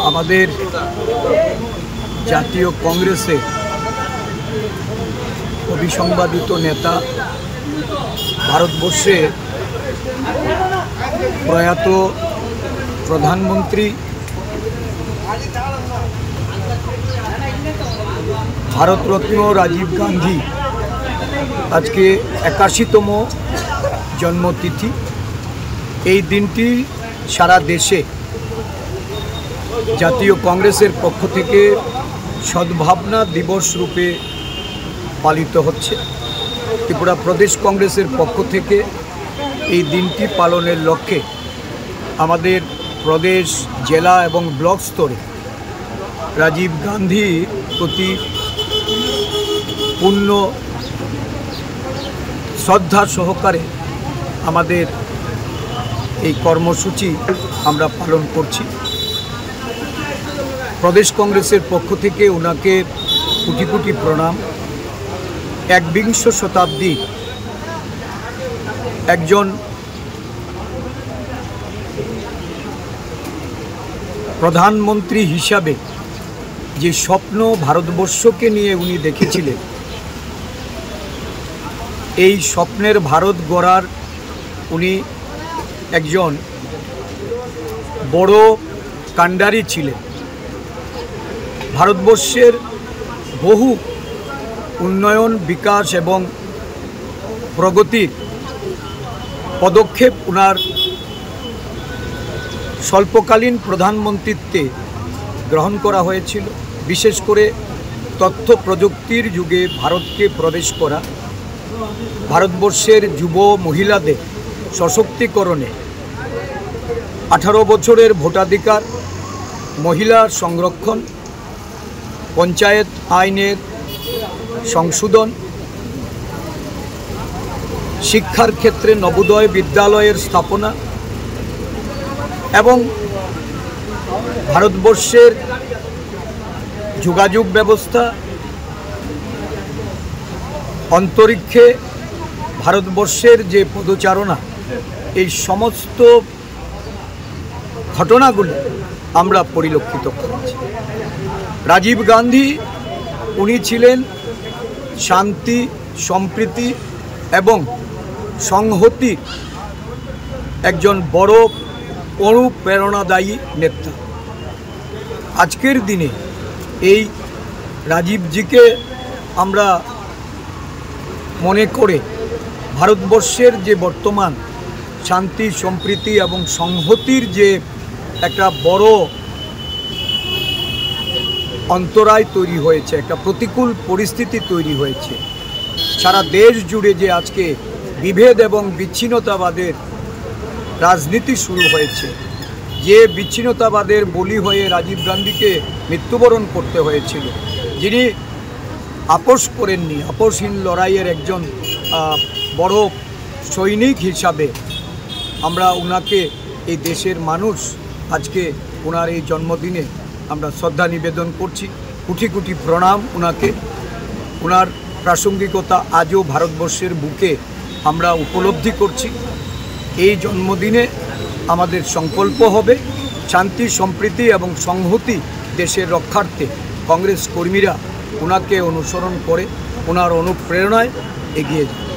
আমাদের জাতীয় কংগ্রেসে অবিসংবাদিত নেতা, ভারতবর্ষে প্রয়াত প্রধানমন্ত্রী ভারতরত্ন রাজীব গান্ধী আজকে 81তম জন্মতিথি। এই দিনটি সারা দেশে জাতীয় কংগ্রেসের পক্ষ থেকে সদ্ভাবনা দিবস রূপে পালিত হচ্ছে। ত্রিপুরা প্রদেশ কংগ্রেসের পক্ষ থেকে এই দিনটি পালনের লক্ষ্যে আমাদের প্রদেশ, জেলা এবং ব্লক স্তরে রাজীব গান্ধীর প্রতি পূর্ণ শ্রদ্ধা সহকারে আমাদের এই কর্মসূচি আমরা পালন করছি। প্রদেশ কংগ্রেসের পক্ষ থেকে ওনাকে কোটি কোটি প্রণাম। একবিংশ শতাব্দী একজন প্রধানমন্ত্রী হিসাবে যে স্বপ্ন ভারতবর্ষকে নিয়ে উনি দেখেছিলেন, এই স্বপ্নের ভারত গড়ার উনি একজন বড় কাণ্ডারি ছিলেন। ভারতবর্ষের বহু উন্নয়ন, বিকাশ এবং প্রগতির পদক্ষেপ ওনার স্বল্পকালীন প্রধানমন্ত্রীত্বে গ্রহণ করা হয়েছিল। বিশেষ করে তথ্য প্রযুক্তির যুগে ভারতকে প্রবেশ করা, ভারতবর্ষের যুব মহিলাদের সশক্তিকরণে 18 বছরের ভোটাধিকার, মহিলা সংরক্ষণ, পঞ্চায়েত আইনের সংশোধন, শিক্ষার ক্ষেত্রে নবোদয় বিদ্যালয়ের স্থাপনা এবং ভারতবর্ষের যোগাযোগ ব্যবস্থা, অন্তরিক্ষে ভারতবর্ষের যে পদচারণা, এই সমস্ত ঘটনাগুলি আমরা পরিলক্ষিত করেছি। রাজীব গান্ধী উনি ছিলেন শান্তি, সম্প্রীতি এবং সংহতির একজন বড় অনুপ্রেরণাদায়ী নেতা। আজকের দিনে এই রাজীবজিকে আমরা মনে করে ভারতবর্ষের যে বর্তমান শান্তি, সম্প্রীতি এবং সংহতির যে একটা বড় অন্তরায় তৈরি হয়েছে, একটা প্রতিকূল পরিস্থিতি তৈরি হয়েছে, সারা দেশ জুড়ে যে আজকে বিভেদ এবং বিচ্ছিন্নতাবাদের রাজনীতি শুরু হয়েছে, যে বিচ্ছিন্নতাবাদের বলি হয়ে রাজীব গান্ধীকে মৃত্যুবরণ করতে হয়েছিল, যিনি আপোষ করেননি, আপোষহীন লড়াইয়ের একজন বড় সৈনিক হিসাবে আমরা ওনাকে, এই দেশের মানুষ আজকে ওনার এই জন্মদিনে আমরা শ্রদ্ধা নিবেদন করছি। কোটি কোটি প্রণাম ওনাকে। ওনার প্রাসঙ্গিকতা আজও ভারতবর্ষের বুকে আমরা উপলব্ধি করছি। এই জন্মদিনে আমাদের সংকল্প হবে শান্তি, সম্প্রীতি এবং সংহতি দেশের রক্ষার্থে কংগ্রেস কর্মীরা ওনাকে অনুসরণ করে ওনার অনুপ্রেরণায় এগিয়ে যায়।